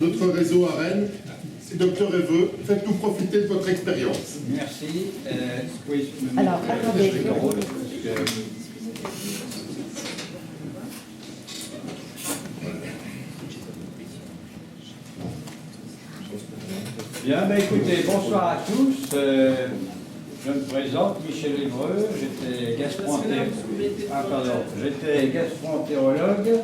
Notre réseau à Rennes, Docteur Eveux, faites-nous profiter de votre expérience. Merci. Oui, Alors, attendez. Bien, ben écoutez, bonsoir à tous. Je me présente, Michel Évreux, j'étais gastroentérologue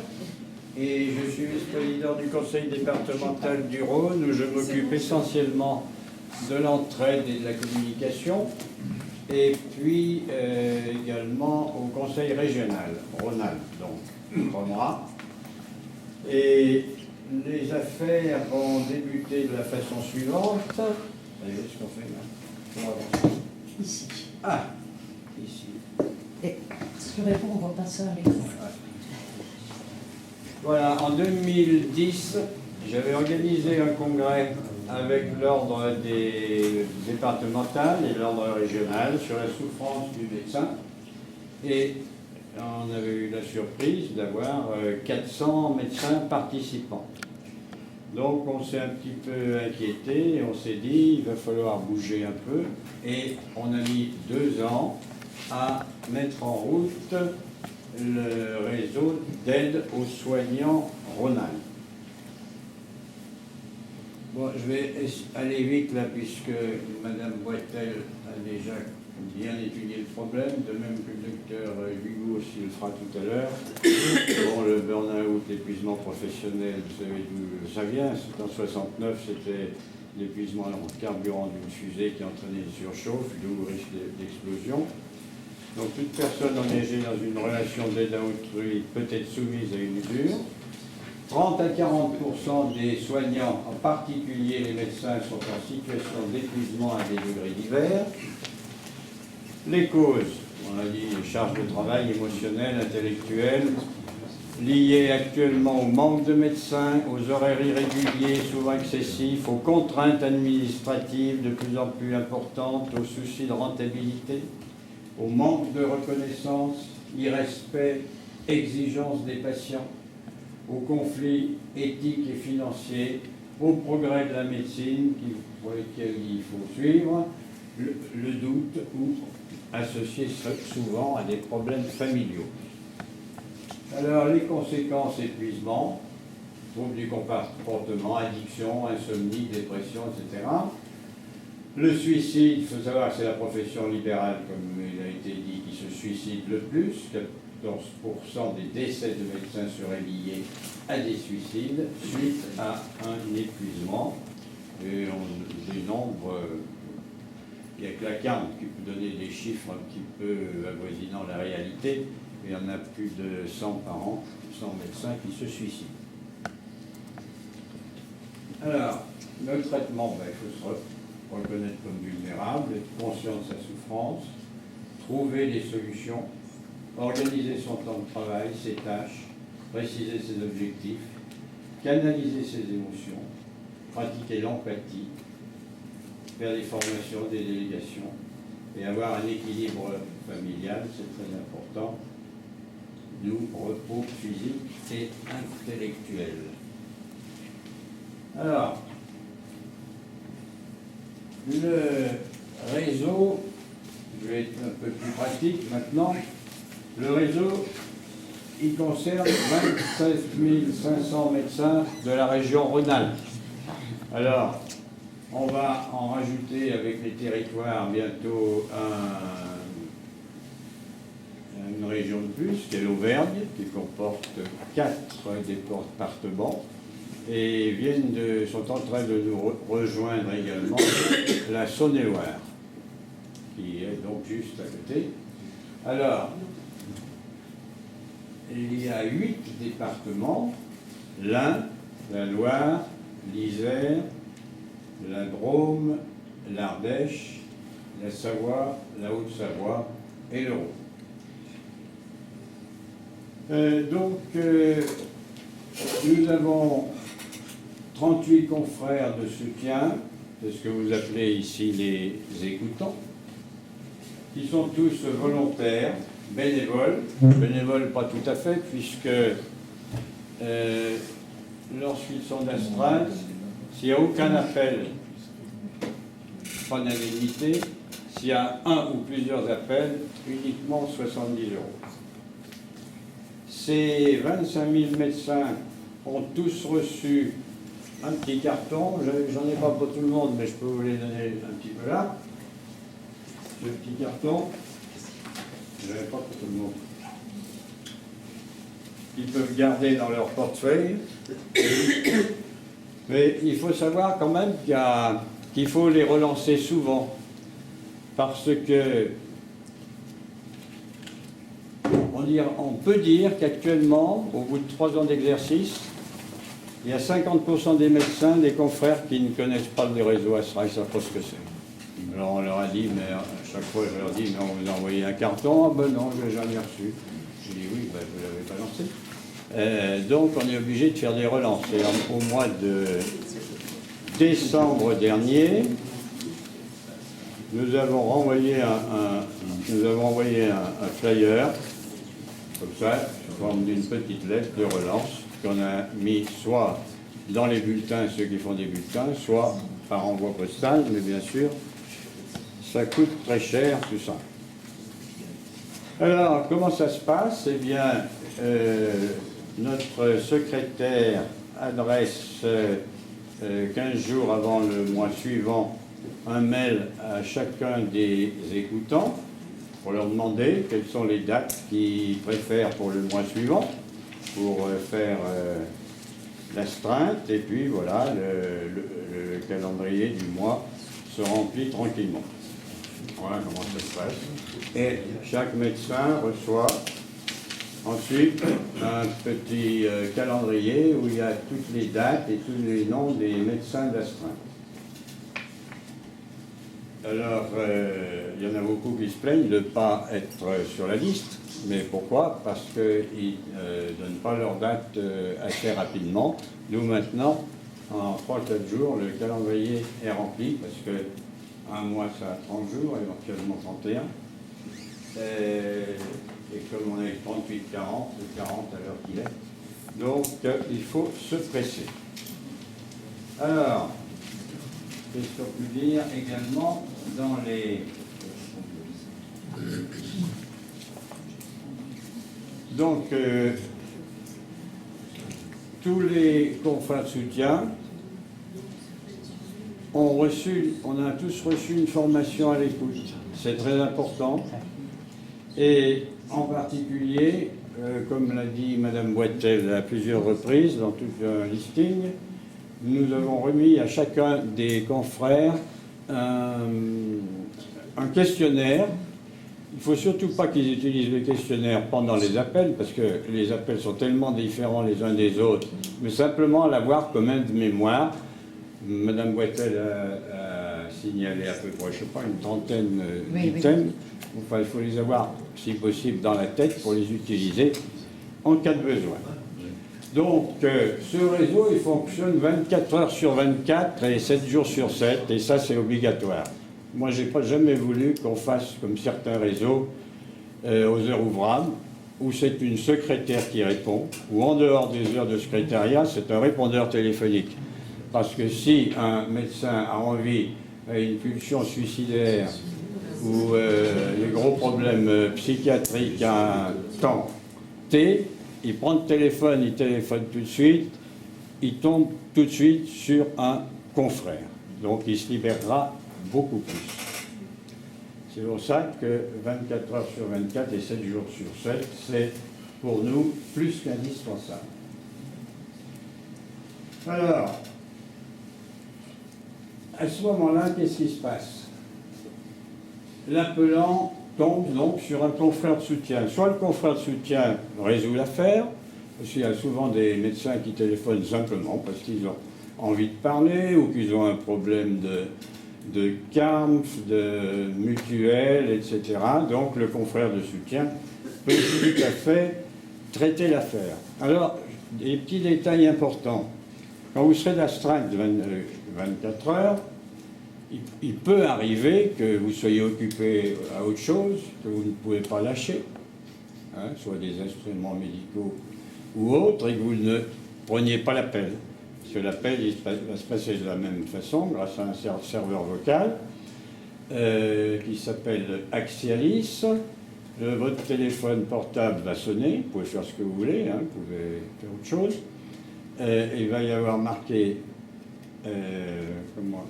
et je suis vice-président du conseil départemental du Rhône où je m'occupe essentiellement de l'entraide et de la communication et puis également au conseil régional, Rhône-Alpes, donc Rhône-Rhin. Et les affaires vont débuter de la façon suivante. Allez, ce qu'on fait là. Comment avancer ? Ici. Ah, ici. Et je réponds, on va passer à l'écran. Voilà, en 2010, j'avais organisé un congrès avec l'ordre des départemental et l'ordre régional sur la souffrance du médecin. Et on avait eu la surprise d'avoir 400 médecins participants. Donc on s'est un petit peu inquiété et on s'est dit il va falloir bouger un peu. Et on a mis 2 ans à mettre en route le réseau d'aide aux soignants Rhône-Alpes. Bon, je vais aller vite là puisque Madame Boitel a déjà bien étudié le problème, de même que le docteur Hugo aussi le fera tout à l'heure. Bon, le burn-out, l'épuisement professionnel, vous savez d'où ça vient. En 69, c'était l'épuisement en carburant d'une fusée qui entraînait une surchauffe, d'où le risque d'explosion. Donc toute personne engagée dans une relation d'aide à autrui peut être soumise à une usure. 30 à 40% des soignants, en particulier les médecins, sont en situation d'épuisement à des degrés divers. Les causes, on a dit, les charges de travail émotionnelles, intellectuelles, liées actuellement au manque de médecins, aux horaires irréguliers, souvent excessifs, aux contraintes administratives de plus en plus importantes, aux soucis de rentabilité, au manque de reconnaissance, irrespect, exigence des patients, aux conflits éthiques et financiers, au progrès de la médecine pour lesquels il faut suivre, le doute ou associé souvent à des problèmes familiaux. Alors les conséquences, épuisement, troubles du comportement, addiction, insomnie, dépression, etc. Le suicide, il faut savoir que c'est la profession libérale, comme il a été dit, qui se suicide le plus. 14% des décès de médecins seraient liés à des suicides suite à un épuisement. Et on dénombre, il n'y a que la CARM qui peut donner des chiffres un petit peu avoisinant la réalité. Il y en a plus de 100 par an, 100 médecins qui se suicident. Alors, le traitement, il faut se reconnaître comme vulnérable, être conscient de sa souffrance, trouver des solutions, organiser son temps de travail, ses tâches, préciser ses objectifs, canaliser ses émotions, pratiquer l'empathie, faire des formations, des délégations et avoir un équilibre familial, c'est très important, d'où repos physique et intellectuel. Alors, le réseau, je vais être un peu plus pratique maintenant, le réseau, il concerne 27 500 médecins de la région Rhône-Alpes. Alors, on va en rajouter avec les territoires bientôt une région de plus, qui est l'Auvergne, qui comporte 4 départements, et sont en train de nous rejoindre également la Saône-et-Loire, qui est donc juste à côté. Alors, il y a 8 départements, l'Ain, la Loire, l'Isère, la Drôme, l'Ardèche, la Savoie, la Haute-Savoie et le Rhône. Nous avons 38 confrères de soutien, c'est ce que vous appelez ici les écoutants, qui sont tous volontaires, bénévoles pas tout à fait, puisque lorsqu'ils sont d'astreinte, s'il n'y a aucun appel, pas d'indemnité. S'il y a un ou plusieurs appels, uniquement 70 €. Ces 25 000 médecins ont tous reçu un petit carton. J'en ai pas pour tout le monde, mais je peux vous les donner un petit peu là. Ce petit carton, je n'avais pas pour tout le monde. Ils peuvent garder dans leur portefeuille. Mais il faut savoir quand même qu'il faut les relancer souvent. Parce que on peut dire qu'actuellement, au bout de 3 ans d'exercice, il y a 50% des médecins, des confrères qui ne connaissent pas le réseau Astra, ils ne savent pas ce que c'est. Alors on leur a dit, mais à chaque fois je leur dis, mais on vous a envoyé un carton. Ah ben non, je ne l'ai jamais reçu. Je dis oui, ben, vous ne l'avez pas lancé. Donc on est obligé de faire des relances. Et au mois de décembre dernier, nous avons renvoyé un flyer, comme ça, sous forme d'une petite lettre de relance, qu'on a mis soit dans les bulletins, ceux qui font des bulletins, soit par envoi postal, mais bien sûr, ça coûte très cher, tout ça. Alors, comment ça se passe? Eh bien, notre secrétaire adresse 15 jours avant le mois suivant un mail à chacun des écoutants pour leur demander quelles sont les dates qu'ils préfèrent pour le mois suivant pour faire l'astreinte, et puis voilà, le calendrier du mois se remplit tranquillement. Voilà comment ça se passe. Et chaque médecin reçoit ensuite un petit calendrier où il y a toutes les dates et tous les noms des médecins d'astreinte. Alors, il y en a beaucoup qui se plaignent de ne pas être sur la liste. Mais pourquoi? Parce qu'ils ne donnent pas leur date assez rapidement. Nous, maintenant, en 3-4 jours, le calendrier est rempli, parce que un mois, ça a 30 jours, éventuellement 31. Et comme on est 38-40, 40 à l'heure qu'il est. Donc, il faut se presser. Alors, qu'est-ce qu'on peut dire également dans les... Donc, tous les confrères de soutien on a tous reçu une formation à l'écoute. C'est très important. Et en particulier, comme l'a dit Madame Boitel à plusieurs reprises dans tout un listing, nous avons remis à chacun des confrères un questionnaire. Il ne faut surtout pas qu'ils utilisent le questionnaire pendant les appels, parce que les appels sont tellement différents les uns des autres, mais simplement l'avoir comme aide-mémoire. Madame Boitel a signalé à peu près, je ne sais pas, une trentaine d'items. Enfin, il faut les avoir, si possible, dans la tête pour les utiliser en cas de besoin. Donc, ce réseau, il fonctionne 24 heures sur 24 et 7 jours sur 7, et ça, c'est obligatoire. Moi, je n'ai pas jamais voulu qu'on fasse comme certains réseaux aux heures ouvrables, où c'est une secrétaire qui répond, ou en dehors des heures de secrétariat, c'est un répondeur téléphonique. Parce que si un médecin a envie, a une pulsion suicidaire, ou des gros problèmes psychiatriques à un temps T, il prend le téléphone, il téléphone tout de suite, il tombe tout de suite sur un confrère. Donc il se libérera beaucoup plus. C'est pour ça que 24 heures sur 24 et 7 jours sur 7, c'est pour nous plus qu'indispensable. Alors, à ce moment-là, qu'est-ce qui se passe? L'appelant tombe donc sur un confrère de soutien. Soit le confrère de soutien résout l'affaire, parce qu'il y a souvent des médecins qui téléphonent simplement parce qu'ils ont envie de parler ou qu'ils ont un problème de CAMF, de mutuelle, etc. Donc le confrère de soutien peut tout à fait traiter l'affaire. Alors, des petits détails importants. Quand vous serez d'astreinte 24 heures, il peut arriver que vous soyez occupé à autre chose, que vous ne pouvez pas lâcher, hein, soit des instruments médicaux ou autres, et que vous ne preniez pas l'appel. Parce que l'appel va se passer de la même façon, grâce à un serveur vocal qui s'appelle Axialis. Votre téléphone portable va sonner, vous pouvez faire ce que vous voulez, hein, vous pouvez faire autre chose. Il va y avoir marqué, comment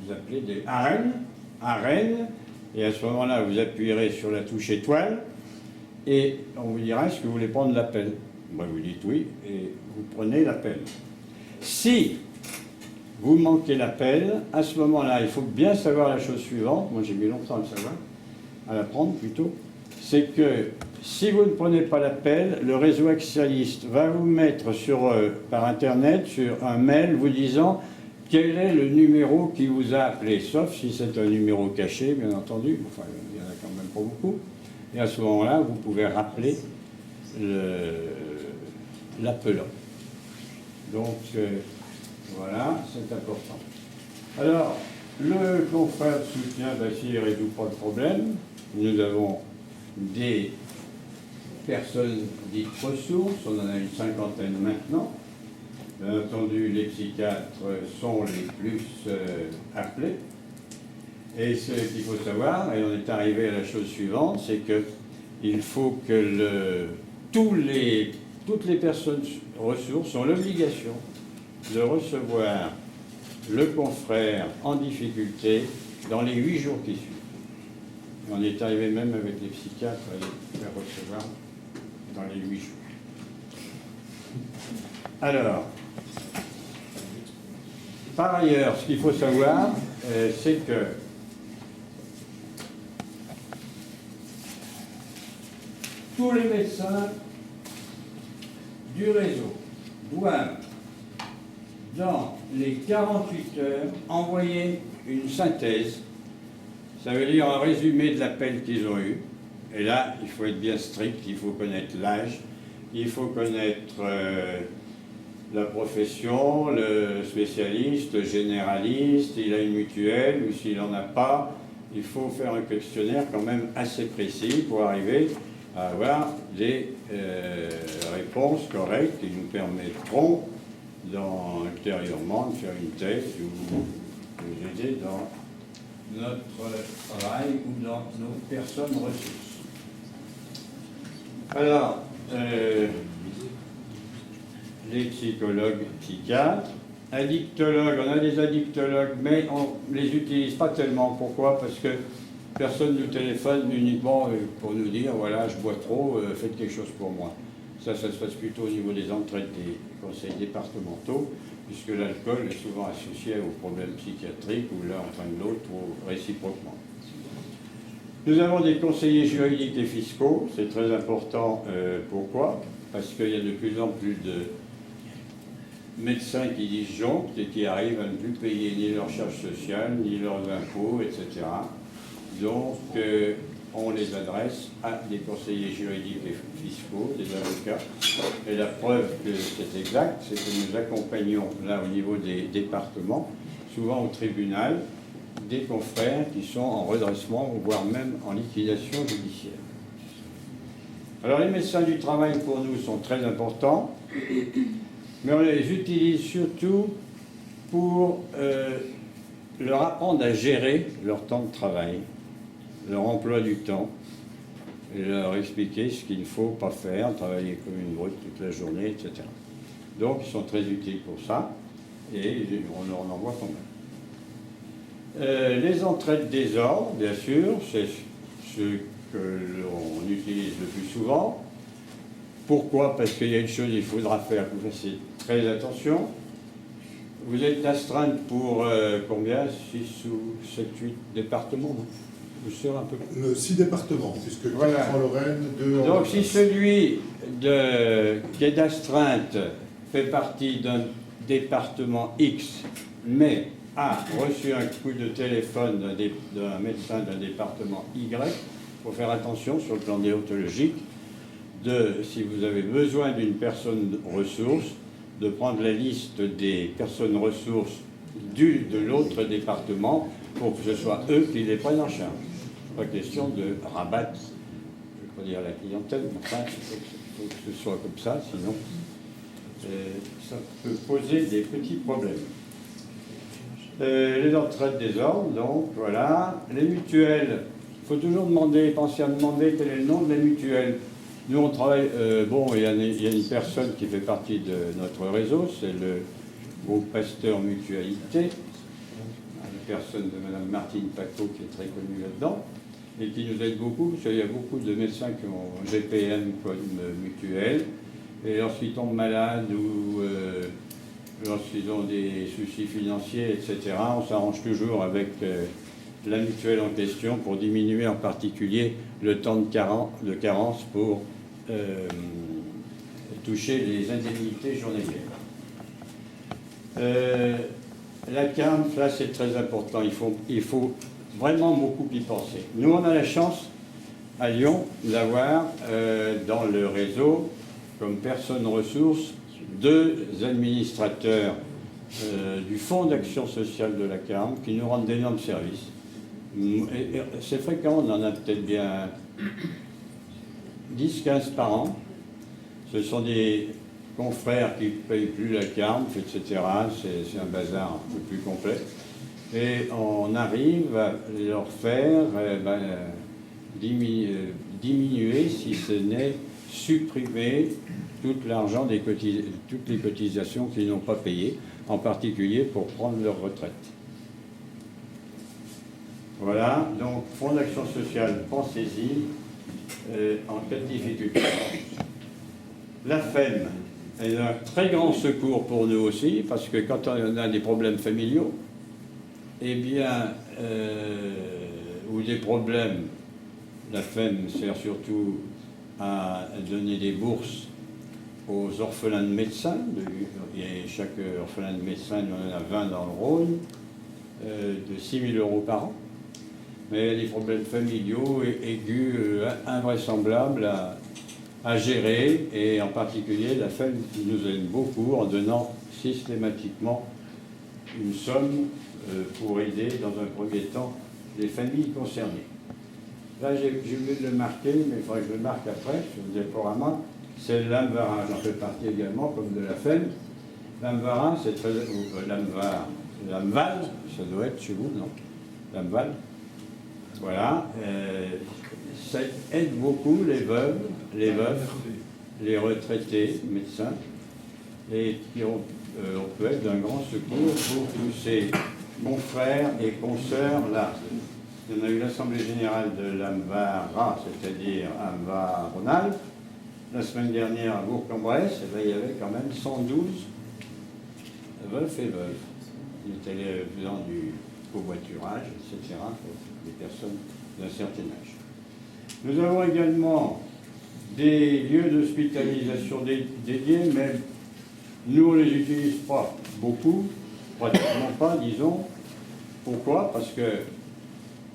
vous appelez, des arènes, et à ce moment-là, vous appuierez sur la touche étoile, et on vous dira est-ce que vous voulez prendre l'appel. Ben, vous dites oui, et vous prenez l'appel. Si vous manquez l'appel, à ce moment-là, il faut bien savoir la chose suivante, moi j'ai mis longtemps à le savoir, à l'apprendre plutôt, c'est que si vous ne prenez pas l'appel, le réseau axialiste va vous mettre par Internet sur un mail vous disant quel est le numéro qui vous a appelé, sauf si c'est un numéro caché, bien entendu, enfin il y en a quand même pas beaucoup, et à ce moment-là, vous pouvez rappeler l'appelant. Donc, voilà, c'est important. Alors, le confrère de soutien d'Acier ne résout pas le problème. Nous avons des personnes dites ressources, on en a une cinquantaine maintenant. Bien entendu, les psychiatres sont les plus appelés. Et ce qu'il faut savoir, et on est arrivé à la chose suivante, c'est qu'il faut que toutes les personnes ressources ont l'obligation de recevoir le confrère en difficulté dans les 8 jours qui suivent. Et on est arrivé même avec les psychiatres à les faire recevoir dans les 8 jours. Alors, par ailleurs, ce qu'il faut savoir, c'est que tous les médecins du réseau doivent, dans les 48 heures, envoyer une synthèse. Ça veut dire un résumé de l'appel qu'ils ont eu. Et là, il faut être bien strict, il faut connaître l'âge, il faut connaître la profession, le spécialiste, le généraliste, il a une mutuelle ou s'il n'en a pas. Il faut faire un questionnaire quand même assez précis pour arriver à avoir des réponses correctes qui nous permettront ultérieurement de faire une thèse ou de nous aider dans notre travail ou dans nos personnes ressources. Alors, les psychologues, psychiatres, addictologues, on a des addictologues, mais on ne les utilise pas tellement. Pourquoi? Parce que personne nous téléphone uniquement pour nous dire voilà, je bois trop, faites quelque chose pour moi. Ça se passe plutôt au niveau des entraides des conseils départementaux, puisque l'alcool est souvent associé aux problèmes psychiatriques ou l'un entraîne l'autre ou réciproquement. Nous avons des conseillers juridiques et fiscaux, c'est très important. Pourquoi? Parce qu'il y a de plus en plus de médecins qui disjonctent et qui arrivent à ne plus payer ni leurs charges sociales, ni leurs impôts, etc. Donc, on les adresse à des conseillers juridiques et fiscaux, des avocats. Et la preuve que c'est exact, c'est que nous accompagnons, là, au niveau des départements, souvent au tribunal, des confrères qui sont en redressement, voire même en liquidation judiciaire. Alors, les médecins du travail, pour nous, sont très importants, mais on les utilise surtout pour leur apprendre à gérer leur temps de travail, leur emploi du temps, et leur expliquer ce qu'il ne faut pas faire, travailler comme une brute toute la journée, etc. Donc, ils sont très utiles pour ça, et on leur en envoie quand même. Les entrées de désordre, bien sûr, c'est ce que l'on utilise le plus souvent. Pourquoi? Parce qu'il y a une chose qu'il faudra faire, vous fassiez très attention. Vous êtes astreinte pour combien? 6 ou 7, 8 départements, non? Vous serez un peu... 6 départements, puisque 4 voilà. en Lorraine, 2 en... Donc si celui qui est d'astreinte fait partie d'un département X, mais a reçu un coup de téléphone d'un médecin d'un département Y, il faut faire attention sur le plan déontologique si vous avez besoin d'une personne ressource, de prendre la liste des personnes ressources de l'autre département pour que ce soit eux qui les prennent en charge. Pas question de rabattre, je ne vais pas dire la clientèle, mais enfin, il faut que ce soit comme ça, sinon ça peut poser des petits problèmes. Les retraites des ordres, donc voilà. Les mutuelles, il faut toujours penser à demander quel est le nom de la mutuelle. Nous, on travaille, il y a une personne qui fait partie de notre réseau, c'est le groupe Pasteur Mutualité, une personne de Mme Martine Paco qui est très connue là-dedans, et qui nous aide beaucoup, parce qu'il y a beaucoup de médecins qui ont GPM comme mutuelle, et lorsqu'ils tombent malades ou lorsqu'ils ont des soucis financiers, etc., on s'arrange toujours avec la mutuelle en question pour diminuer en particulier le temps de carence pour toucher les indemnités journalières. La CAMF, là, c'est très important. Il faut vraiment beaucoup y penser. Nous, on a la chance, à Lyon, d'avoir dans le réseau, comme personne ressource, 2 administrateurs du Fonds d'action sociale de la CAMF qui nous rendent d'énormes services. Et c'est fréquent, on en a peut-être bien 10-15 par an. Ce sont des confrères qui ne payent plus la CAMF, etc. C'est un bazar un peu plus complet. Et on arrive à leur faire diminuer, si ce n'est supprimer tout l'argent toutes les cotisations qu'ils n'ont pas payées, en particulier pour prendre leur retraite. Voilà, donc Fonds d'action sociale, pensez-y, en cas de difficulté. La FEM est un très grand secours pour nous aussi, parce que quand on a des problèmes familiaux, eh bien, ou des problèmes, la FEM sert surtout à donner des bourses aux orphelins de médecins. Et chaque orphelin de médecin, il y en a 20 dans le Rhône, de 6 000 € par an. Mais il y a des problèmes familiaux aigus, invraisemblables à gérer, et en particulier la FEM nous aide beaucoup en donnant systématiquement une somme pour aider dans un premier temps les familles concernées. Là, j'ai oublié de le marquer, mais il faudrait que je le marque après, sur le diaporama. C'est l'AMVARA, j'en fais partie également, comme de la FEM. L'AMVARA, c'est très... l'AMVAL, ça doit être chez vous, non? L'AMVAL. Voilà. Ça aide beaucoup les veuves, les veufs, les retraités, médecins, et qui on peut être d'un grand secours pour tous ces confrères et consoeurs là. Il y en a eu l'Assemblée Générale de l'AMVARA, c'est-à-dire AMVA-Rhône-Alpes, la semaine dernière à Bourg-en-Bresse, et là, il y avait quand même 112 veufs et veuves. Ils étaient faisant du covoiturage, etc., pour des personnes d'un certain âge. Nous avons également des lieux d'hospitalisation dédiés, mais nous, on ne les utilise pas beaucoup, pratiquement pas, disons. Pourquoi? Parce que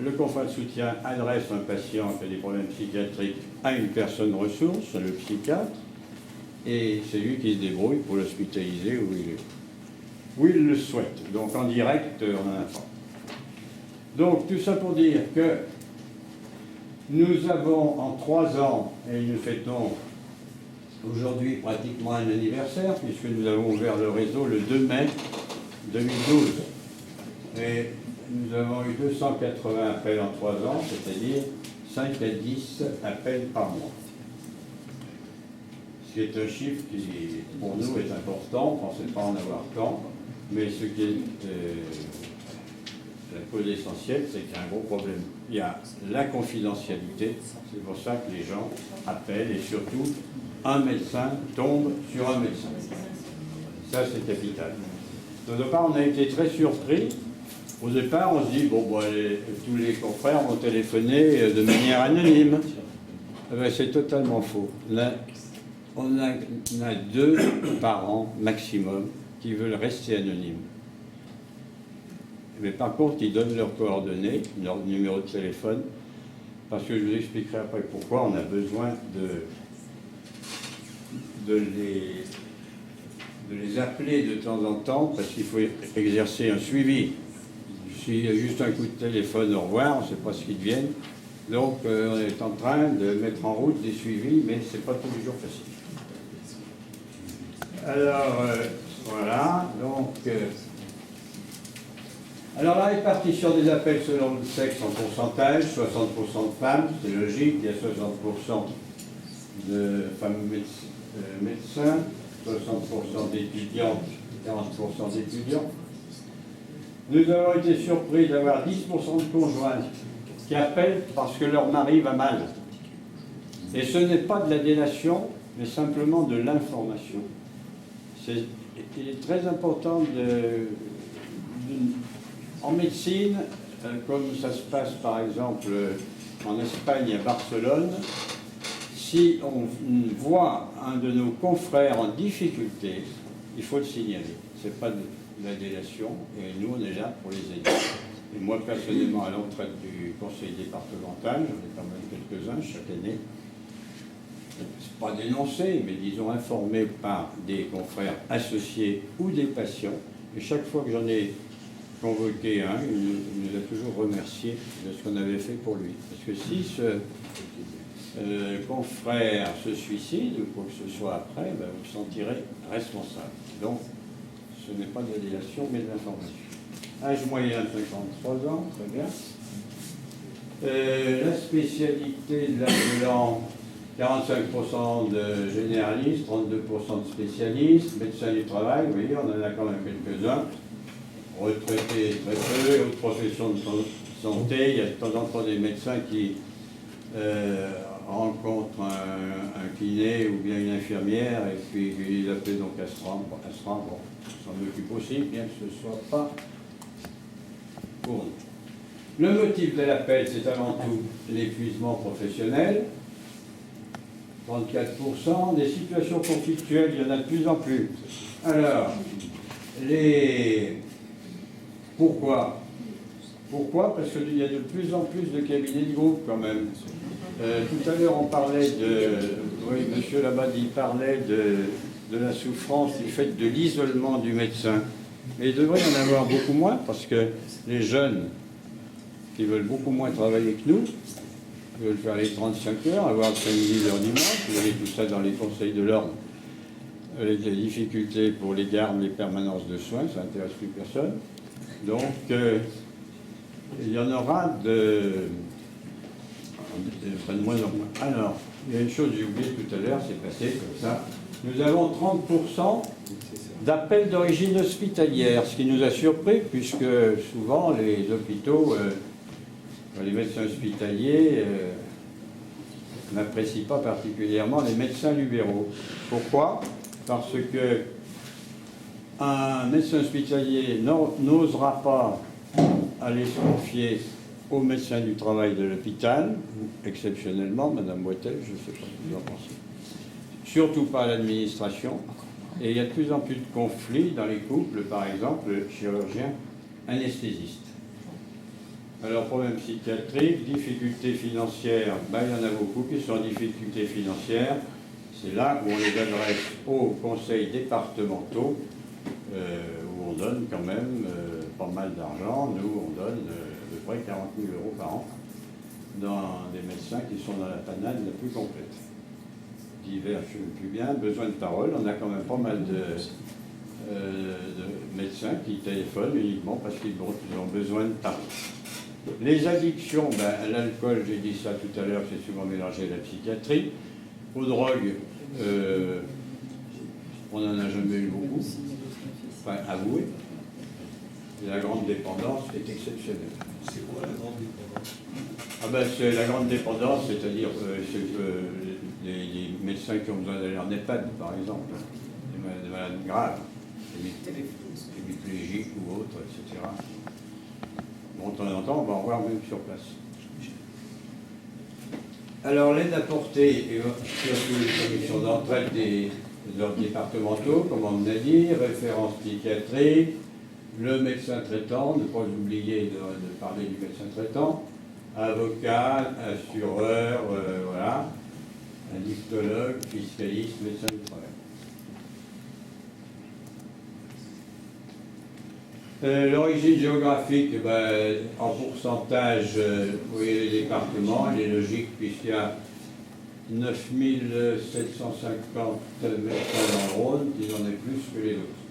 le confrère de soutien adresse un patient qui a des problèmes psychiatriques à une personne ressource, le psychiatre, et c'est lui qui se débrouille pour l'hospitaliser où il le souhaite. Donc en direct, on n'en a pas. Donc tout ça pour dire que nous avons en 3 ans, et nous fêtons aujourd'hui pratiquement un anniversaire, puisque nous avons ouvert le réseau le 2 mai 2012. Et nous avons eu 280 appels en 3 ans, c'est-à-dire 5 à 10 appels par mois. Ce qui est un chiffre qui, pour nous, est important. On ne pensait pas en avoir tant, mais ce qui est la cause essentielle, c'est qu'il y a un gros problème. Il y a la confidentialité, c'est pour ça que les gens appellent, et surtout, un médecin tombe sur un médecin. Ça, c'est capital. De part, on a été très surpris. Au départ, on se dit, bon, tous les confrères vont téléphoner de manière anonyme. C'est totalement faux. Là, on a 2 par an maximum qui veulent rester anonymes. Mais par contre, ils donnent leurs coordonnées, leur numéro de téléphone, parce que je vous expliquerai après pourquoi on a besoin de les appeler de temps en temps, parce qu'il faut exercer un suivi. S'il y a juste un coup de téléphone, au revoir, on ne sait pas ce qu'ils deviennent. Donc, on est en train de mettre en route des suivis, mais ce n'est pas tous les jours facile. Alors, voilà, donc... alors, la répartition des appels selon le sexe en pourcentage, 60% de femmes, c'est logique, il y a 60% de femmes médecins, 60% d'étudiantes, 40% d'étudiants. Nous avons été surpris d'avoir 10% de conjoints qui appellent parce que leur mari va mal. Et ce n'est pas de la délation, mais simplement de l'information. Il est très important en médecine, comme ça se passe par exemple en Espagne, à Barcelone, si on voit un de nos confrères en difficulté, il faut le signaler. Ce n'est pas de la délation, et nous on est là pour les aider. Et moi personnellement, à l'entraide du conseil départemental, j'en ai quand même quelques-uns chaque année, c'est pas dénoncé, mais disons informé par des confrères associés ou des patients. Et chaque fois que j'en ai convoqué un, il nous a toujours remercié de ce qu'on avait fait pour lui. Parce que si ce confrère se suicide ou quoi que ce soit après, ben, vous vous sentirez responsable. Donc, ce n'est pas de la délation, mais de l'information. Âge moyen 53 ans, très bien. La spécialité de l'appelant, 45% de généralistes, 32% de spécialistes, médecins du travail, vous voyez, on en a quand même quelques-uns. Retraités très peu, et autres professions de santé, il y a de temps en temps des médecins qui rencontrent un kiné ou bien une infirmière et puis ils appellent donc à se rendre, bon, s'en occupe aussi, bien que ce ne soit pas pour nous. Le motif de l'appel, c'est avant tout l'épuisement professionnel. 34%, des situations conflictuelles, il y en a de plus en plus. Alors, pourquoi? Pourquoi? Parce qu'il y a de plus en plus de cabinets de groupe quand même. Tout à l'heure, on parlait oui, monsieur Labadie parlait de la souffrance du fait de l'isolement du médecin. Mais il devrait y en avoir beaucoup moins parce que les jeunes qui veulent beaucoup moins travailler que nous, veulent faire les 35 heures, avoir 5 000 heures dimanche, vous voyez tout ça dans les conseils de l'ordre, avec les difficultés pour les gardes, les permanences de soins, ça n'intéresse plus personne. Donc, il y en aura de moins en moins. Alors, il y a une chose que j'ai oubliée tout à l'heure, c'est passé comme ça. Nous avons 30% d'appels d'origine hospitalière, ce qui nous a surpris, puisque souvent les hôpitaux, les médecins hospitaliers n'apprécient pas particulièrement les médecins libéraux. Pourquoi? Parce que un médecin hospitalier n'osera pas aller se confier au médecin du travail de l'hôpital, exceptionnellement, Madame Boitel, je ne sais pas ce que vous en pensez. Surtout pas à l'administration. Et il y a de plus en plus de conflits dans les couples, par exemple, le chirurgien anesthésiste. Alors, problème psychiatrique, difficultés financières, ben, il y en a beaucoup qui sont en difficulté financière. C'est là où on les adresse aux conseils départementaux, où on donne quand même pas mal d'argent. Nous, on donne à peu près 40 000 € par an dans des médecins qui sont dans la panade la plus complète. Divers, je ne sais plus bien, besoin de parole. On a quand même pas mal de médecins qui téléphonent uniquement parce qu'ils ont besoin de parler. Les addictions, ben, l'alcool, j'ai dit ça tout à l'heure, c'est souvent mélangé à la psychiatrie. Aux drogues, on n'en a jamais eu beaucoup, enfin avoué. Et la grande dépendance est exceptionnelle. C'est quoi la grande dépendance? Ah ben, c'est la grande dépendance, c'est-à-dire les médecins qui ont besoin d'aller en EHPAD, par exemple, des malades graves, hémiplégiques ou autres, etc. Bon, de temps en temps, on va en voir même sur place. Alors, l'aide apportée et surtout les commissions d'entraide des ordres départementaux, comme on l'a dit, référence psychiatrique, le médecin traitant, ne pas oublier de parler du médecin traitant, avocat, assureur, voilà, un dictologue, fiscaliste, médecin du travail. L'origine géographique, en pourcentage, vous voyez les départements, il est logique puisqu'il y a 9750 médecins dans le Rhône, ils en aient plus que les autres.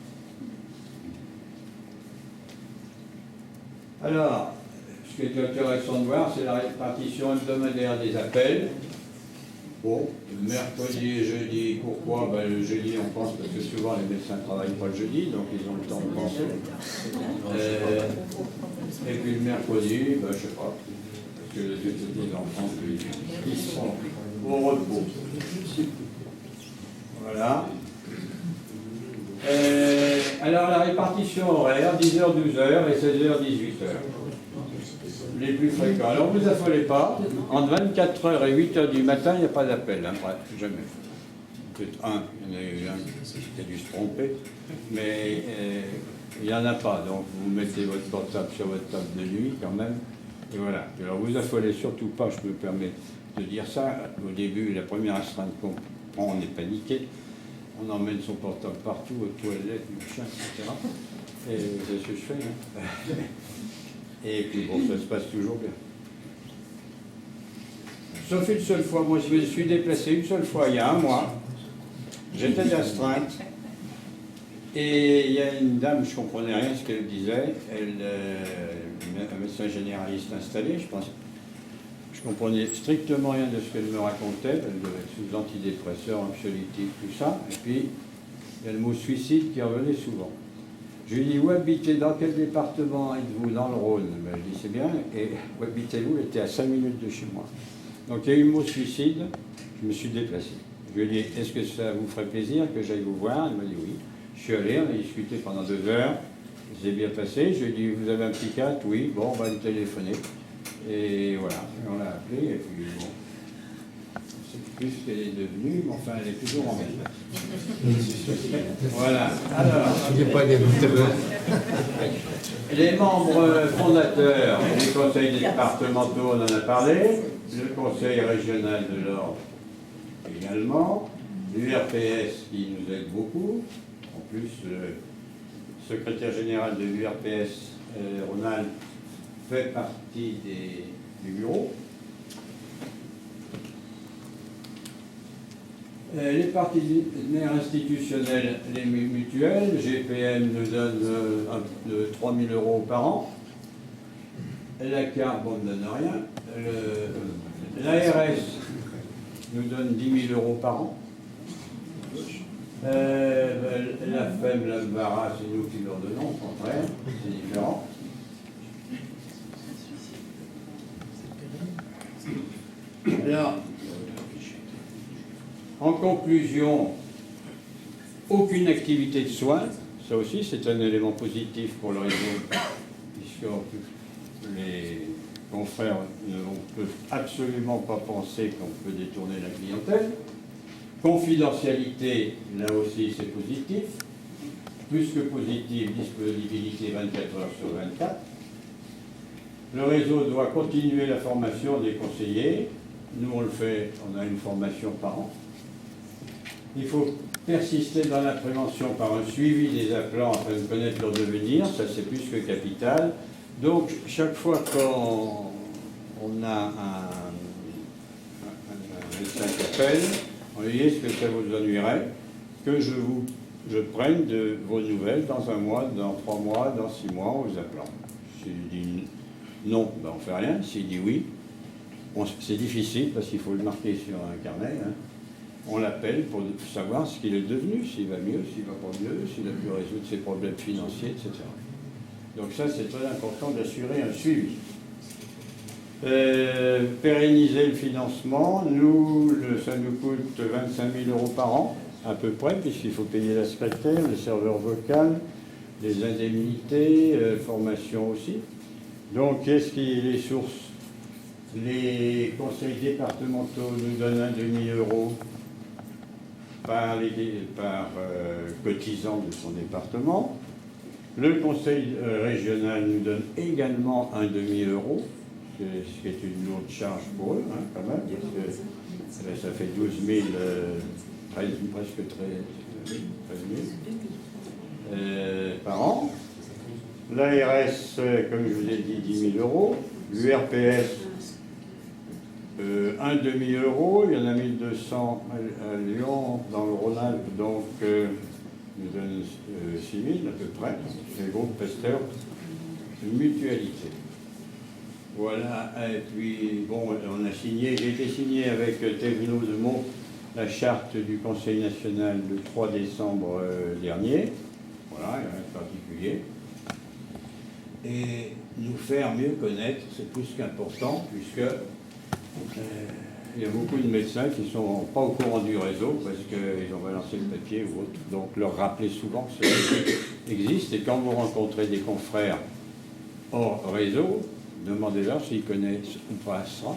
Alors, ce qui est intéressant de voir, c'est la répartition hebdomadaire des appels. Bon, mercredi et jeudi, pourquoi? Ben, le jeudi, on pense parce que souvent les médecins ne travaillent pas le jeudi, donc ils ont le temps de penser. Et puis le mercredi, ben, je sais pas, parce que les enfants, ils sont au repos. Voilà. Alors la répartition horaire, 10h, 12h et 16h, 18h. Les plus fréquents. Alors ne vous affolez pas, entre 24h et 8h du matin, il n'y a pas d'appel, hein, bref, jamais. Peut-être un, il y en a eu un qui a dû se tromper, mais il n'y en a pas, donc vous mettez votre portable sur votre table de nuit quand même, et voilà. Alors vous affolez surtout pas, je me permets de dire ça, au début, la première astreinte qu'on prend, on est paniqué, on emmène son portable partout, aux toilettes, machin, etc. Et c'est ce que je fais, hein. Et puis bon, ça se passe toujours bien. Sauf une seule fois, moi je me suis déplacé une seule fois il y a un mois. J'étais d'astreinte. Et il y a une dame, je ne comprenais rien ce qu'elle disait. Un médecin généraliste installé, je pense. Je comprenais strictement rien de ce qu'elle me racontait. Elle devait être sous antidépresseurs, anxiolytiques, tout ça. Et puis, il y a le mot suicide qui revenait souvent. Je lui dis, où habitez, dans quel département êtes-vous? Dans le Rhône. Ben, je dis, c'est bien. Et où habitez-vous? Elle était à 5 minutes de chez moi. Donc il y a eu le mot suicide, je me suis déplacé. Je lui ai dit, est-ce que ça vous ferait plaisir que j'aille vous voir? Elle m'a dit oui. Je suis allé, on a discuté pendant 2 heures. C'est bien passé. Je lui ai dit, vous avez un psychiatre? Oui. Bon, on va lui téléphoner. Et voilà, on l'a appelé. Et puis bon, c'est plus ce qu'elle est devenue, mais enfin, elle est toujours en vie. Voilà. Alors, les membres fondateurs des conseils départementaux, on en a parlé, le conseil régional de l'ordre également, l'URPS qui nous aide beaucoup, en plus le secrétaire général de l'URPS, Ronald, fait partie du bureau. Les partenaires institutionnels, les mutuelles, GPM nous donne 3 000 € par an. La CARB ne donne rien. L'ARS nous donne 10 000 € par an. La FEM, la VARA, c'est nous qui leur donnons, au contraire, c'est différent. Alors, en conclusion, aucune activité de soins, ça aussi c'est un élément positif pour le réseau, puisque les confrères ne peuvent absolument pas penser qu'on peut détourner la clientèle. Confidentialité, là aussi c'est positif, plus que positif, disponibilité 24 heures sur 24. Le réseau doit continuer la formation des conseillers, nous on le fait, on a une formation par an. Il faut persister dans la prévention par un suivi des appelants afin de connaître leur devenir, ça c'est plus que capital. Donc chaque fois qu'on a un médecin qui appelle, on lui dit est-ce que ça vous ennuierait que je prenne de vos nouvelles dans 1 mois, dans 3 mois, dans 6 mois en vous appelant. S'il dit non, ben on ne fait rien. S'il dit oui, c'est difficile parce qu'il faut le marquer sur un carnet. Hein. On l'appelle pour savoir ce qu'il est devenu, s'il va mieux, s'il ne va pas mieux, s'il a pu résoudre ses problèmes financiers, etc. Donc ça, c'est très important d'assurer un suivi. Pérenniser le financement, ça nous coûte 25 000 € par an, à peu près, puisqu'il faut payer la secrétaire, le serveur vocal, les indemnités, formation aussi. Donc, qu'est-ce qui est les sources? Les conseils départementaux nous donnent 1 demi-euro par cotisant de son département. Le conseil régional nous donne également 1 demi-euro, ce qui est une lourde charge pour eux, hein, quand même, parce que ça fait 12 000, presque 13 000 par an. L'ARS, comme je vous ai dit, 10 000 €. L'URPS, Un demi-euro, il y en a 1200 à Lyon, dans le Rhône-Alpes, donc nous donne 6000 à peu près. Les groupes Pasteur, une mutualité. Voilà, et puis bon, on a signé, j'ai été signé avec Thévenot de Meaux la charte du Conseil national le 3 décembre dernier. Voilà, il n'y a rien de particulier. Et nous faire mieux connaître, c'est plus qu'important, puisque il y a beaucoup de médecins qui ne sont pas au courant du réseau parce qu'ils ont balancé le papier ou autre. Donc leur rappeler souvent que ce réseau existe. Et quand vous rencontrez des confrères hors réseau, demandez-leur s'ils connaissent ou pas ça.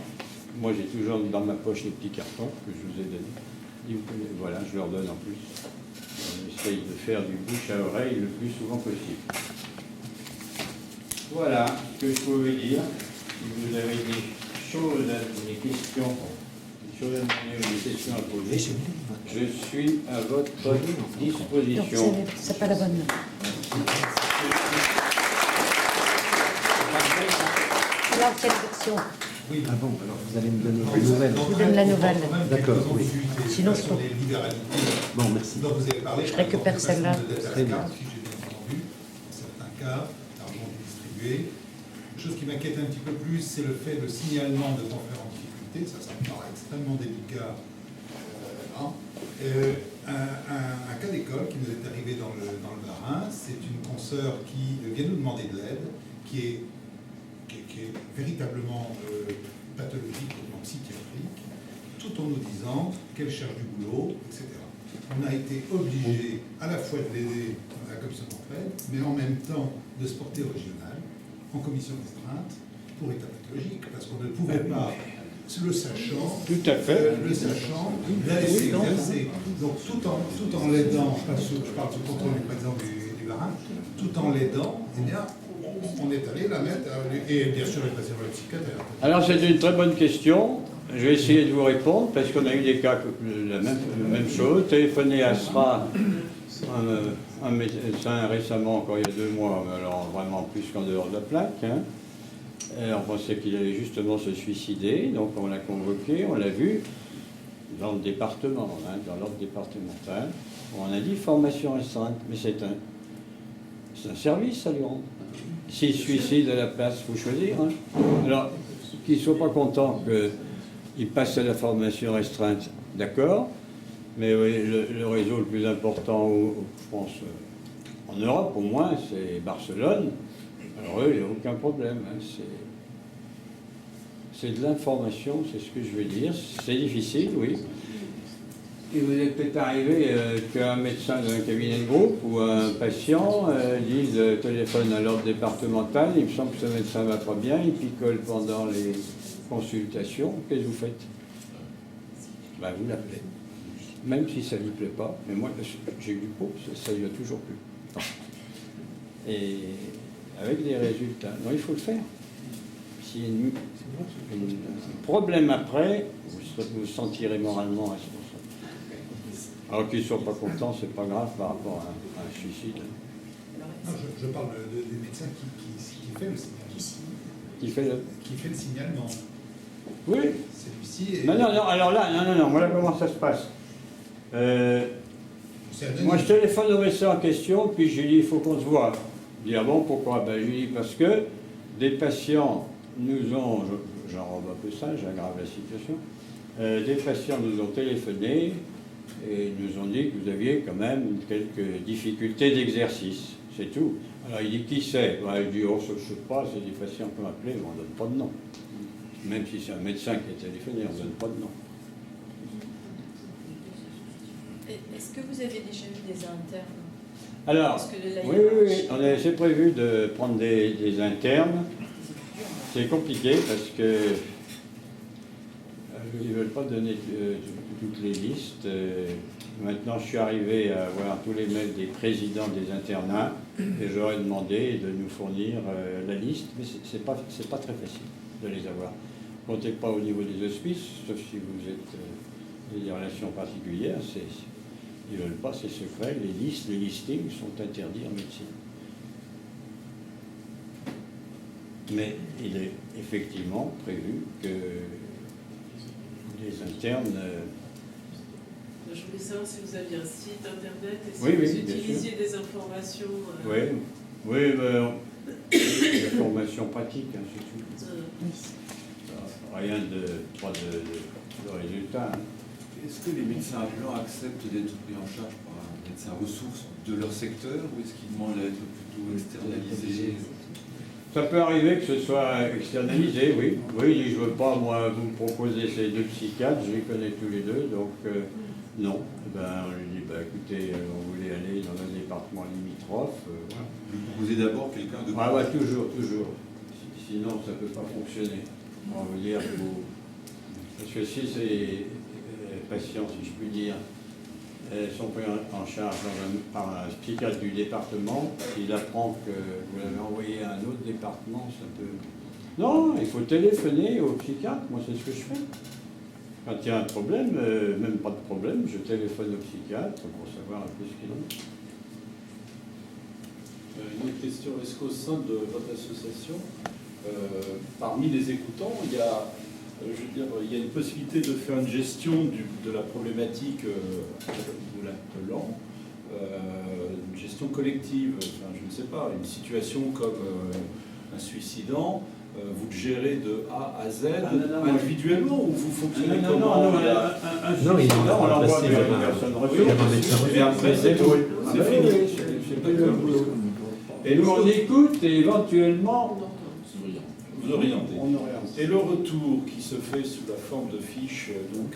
Moi j'ai toujours dans ma poche les petits cartons que je vous ai donnés. Voilà, je leur donne en plus. On essaye de faire du bouche à oreille le plus souvent possible. Voilà ce que je pouvais dire. Si vous avez des choses, des questions, des choses à demander ou des questions à poser, je suis à votre disposition. Donc c'est pas la bonne. Alors, quelle version? Oui, Ah bon, alors vous allez me donner une nouvelle. Je vous donne la nouvelle. D'accord, oui. Sinon, sur les libéralités Bon, merci. dont vous avez parlé. Je récupère celle-là. Très bien. Si j'ai bien entendu, dans certains cas, l'argent est distribué. Une chose qui m'inquiète un petit peu plus, c'est le fait de signalement de confrères en difficulté. Ça me paraît extrêmement délicat. Un cas d'école qui nous est arrivé dans le Bas-Rhin, c'est une consoeur qui vient nous demander de l'aide, qui est véritablement pathologique au plan psychiatrique, tout en nous disant qu'elle cherche du boulot, etc. On a été obligé à la fois de l'aider à la commission d'entraide, mais en même temps de se porter au régional, en commission restreinte, pour état pathologique, parce qu'on ne pouvait pas, le sachant, Tout à fait. le sachant, la laisser exercer. Donc tout en l'aidant, je parle sous contrôle du président du Bas-Rhin, tout en l'aidant, eh bien, on est allé la mettre, et bien sûr, elle est passée voir le psychiatre. Alors c'est une très bonne question. Je vais essayer de vous répondre parce qu'on a eu des cas, la même chose. Téléphoner à SRA, un médecin récemment, encore il y a 2 mois, alors vraiment plus qu'en dehors de la plaque. Hein. On pensait qu'il allait justement se suicider, donc on l'a convoqué, on l'a vu dans le département, hein, dans l'ordre départemental. On a dit formation restreinte, mais c'est un service à lui rendre. S'il se suicide à la place, il faut choisir. Hein. Alors, qu'il ne soit pas content qu'il passe à la formation restreinte, d'accord, mais le réseau le plus important, je pense, en Europe au moins, c'est Barcelone. Alors eux, il n'y a aucun problème. Hein. C'est de l'information, c'est ce que je veux dire. C'est difficile, oui. Et vous êtes peut-être arrivé qu'un médecin d'un cabinet de groupe ou un patient dise téléphone à l'ordre départemental, il me semble que ce médecin ne va pas bien, il picole pendant les consultations. Qu'est-ce que vous faites? Ben, vous l'appelez. Même si ça ne lui plaît pas, mais moi j'ai eu du pot, ça lui a toujours plu. Et avec des résultats. Non, il faut le faire. S'il y a un problème après, vous vous sentirez moralement responsable. Alors qu'ils ne soient pas contents, c'est pas grave par rapport à un suicide. Non, je parle des médecins qui fait le signalement. Qui fait le signalement. Oui. Celui-ci est... Non, alors là, non, voilà comment ça se passe. Moi, je téléphone au médecin en question, puis je lui dis, il faut qu'on se voit. Il dit, ah bon, pourquoi? Ben, je lui dis, parce que des patients nous ont, j'enrobe un peu ça, j'aggrave la situation, des patients nous ont téléphoné et nous ont dit que vous aviez quand même quelques difficultés d'exercice, c'est tout. Alors il dit, qui c'est? Ben, il dit, oh, je ne sais pas, c'est des patients qui ont appelé, mais on ne donne pas de nom. Même si c'est un médecin qui a téléphoné, on ne donne pas de nom. Est-ce que vous avez déjà eu des internes? Alors, oui, c'est prévu de prendre des internes. C'est compliqué parce que ils ne veulent pas donner toutes les listes. Maintenant, je suis arrivé à voir tous les mails des présidents des internats et j'aurais demandé de nous fournir la liste, mais c'est pas très facile de les avoir. Comptez pas au niveau des hospices, sauf si vous êtes des relations particulières. Ils ne veulent pas, c'est secret. Les listes, les listings sont interdits en médecine. Mais il est effectivement prévu que les internes. Je voulais savoir si vous aviez un site internet et si Oui, vous oui, bien utilisiez des informations. Oui, la formation pratique, hein, c'est tout. Rien pas de résultat. Hein. Est-ce que les médecins appelants acceptent d'être pris en charge par un médecin ressource de leur secteur ou est-ce qu'ils demandent à être plutôt externalisés? Ça peut arriver que ce soit externalisé, oui. Oui, je ne veux pas, moi, vous me proposer ces deux psychiatres, je les connais tous les deux, donc non. Ben, on lui dit, écoutez, on voulait aller dans un département limitrophe. Voilà. Vous proposez d'abord quelqu'un de... Ah, toujours. Sinon, ça ne peut pas fonctionner. On va vous dire, parce que si ces patients, si je puis dire, sont pris en charge par un psychiatre du département, il apprend que vous l'avez envoyé à un autre département, ça peut... Non, il faut téléphoner au psychiatre, moi c'est ce que je fais. Quand il y a un problème, même pas de problème, je téléphone au psychiatre pour savoir un peu ce qu'il en est. Une autre question, est-ce qu'au sein de votre association, parmi les écoutants, il y a une possibilité de faire une gestion de la problématique de l'appelant, une gestion collective, enfin, je ne sais pas, une situation comme un suicidant, vous le gérez de A à Z individuellement ou vous fonctionnez comment? Non, on l'envoie vers une personne ressource. Et après, c'est tout. C'est fini. C'est pas le boulot. Et nous, on écoute et éventuellement, vous orientez. On oriente. Et le retour qui se fait sous la forme de fiches, donc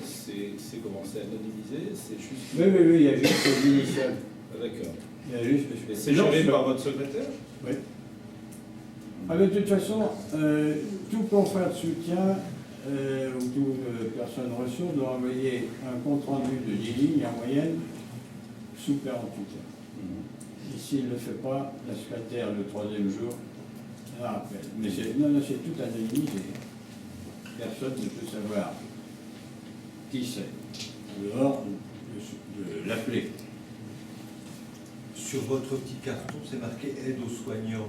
c'est comment? C'est anonymisé? C'est juste... Oui, il y a juste l'initial. Ah, d'accord. Il y a juste... C'est géré par votre secrétaire? Oui. Ah, de toute façon, tout confrère de soutien ou toute personne ressource doit envoyer un compte-rendu de 10 lignes en moyenne sous 48 heures. Et s'il ne le fait pas, la secrétaire, le 3e jour, la rappelle. Mais c'est tout anonymisé. Personne ne peut savoir qui c'est, dehors de l'appeler. Sur votre petit carton, c'est marqué aide aux soignants.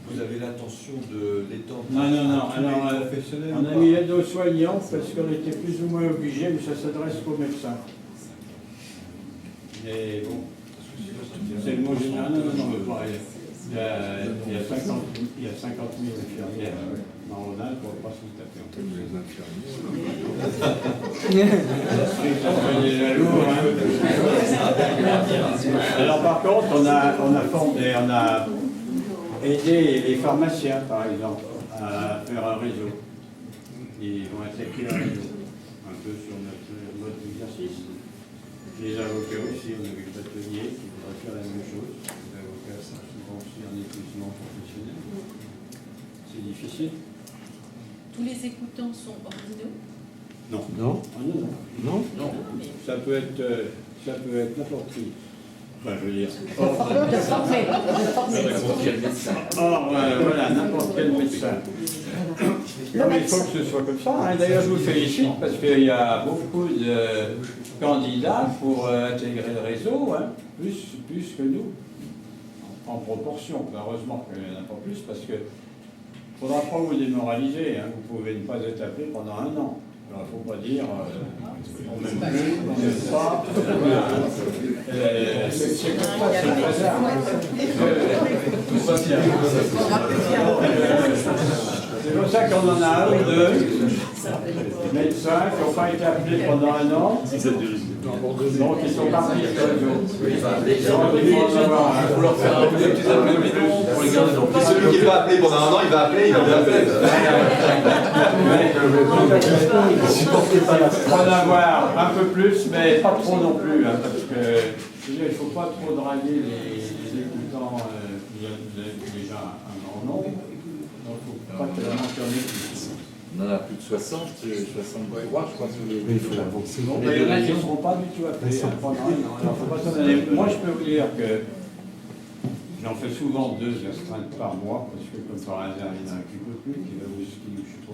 Vous avez l'intention de l'étendre Non. à tous Alors, les professionnels? on a mis aide aux soignants parce qu'on était plus ou moins obligé, mais ça s'adresse qu'aux médecins. Mais bon, c'est le mot général. Non, pas. Il y a 50 000 infirmières en Rhône-Alpes pour ne pas se taper en tête. Les infirmières. Alors par contre, on a aidé les pharmaciens, par exemple, à faire un réseau. Ils vont attaquer un réseau, un peu sur notre mode d'exercice. Les avocats aussi, on a vu le bâtonnier qui voudrait faire la même chose. Les avocats sont souvent aussi en épuisement professionnel. C'est difficile. Tous les écoutants sont ordinaux? Non. Non. Non. Mais... Ça peut être n'importe qui. Enfin, je veux dire. De former. Or, voilà, n'importe quel médecin. Non, mais il faut que ce soit comme ça. Hein. D'ailleurs, je vous félicite parce qu'il y a beaucoup de candidats pour intégrer le réseau, hein, plus que nous, en proportion. Heureusement qu'il n'y en a pas plus parce que il ne faudra pas vous démoraliser. Hein. Vous pouvez ne pas être appelé pendant 1 an. Alors, il ne faut pas dire on n'aime plus, on n'aime pas. C'est comme ça, c'est le hasard. Tout va bien. C'est comme ça qu'on en a un ou deux médecins qui n'ont pas été appelés pendant 1 an. Donc ils sont partis sur le réseau. Il faut leur faire un petit appel pour les garder dans le Celui qui n'est pas appelé pendant 1 an, il va appeler, il va bien appeler. Il faut en avoir un peu plus, mais pas trop non plus, hein, parce que il ne faut pas trop draguer les écoutants. Vous avez déjà un grand nombre, donc il ne faut pas que la mentionner plus. On en a plus de 60, 63, je crois. Mais il faut l'avancer. Il y en a qui ne seront pas du tout appelés pendant 1 an. Alors, faut pas s'en aller. Moi, je peux vous dire que j'en fais souvent 2 astreintes par mois, parce que comme par hasard, il y en a un qui ne peut plus, qui va au ski ou je ne sais pas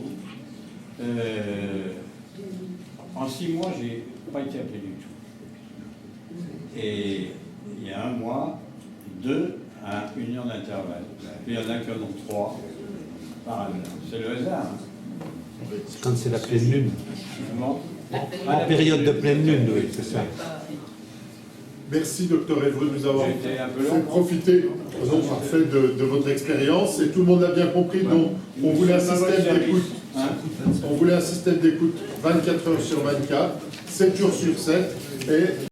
où. En 6 mois, je n'ai pas été appelé du tout. Et il y a 1 mois, 2 à 1 heure d'intervalle. Puis il y en a qui en ont 3 par hasard. C'est le hasard. Hein. Quand c'est la pleine lune. Ah, La période de pleine lune, oui, c'est ça. Merci, docteur Évreux, de nous avoir J'ai été un peu fait long. profiter parfait de votre expérience. Et tout le monde l'a bien compris, donc on voulait un système d'écoute. On voulait un système d'écoute 24 heures sur 24, 7 jours sur 7. Et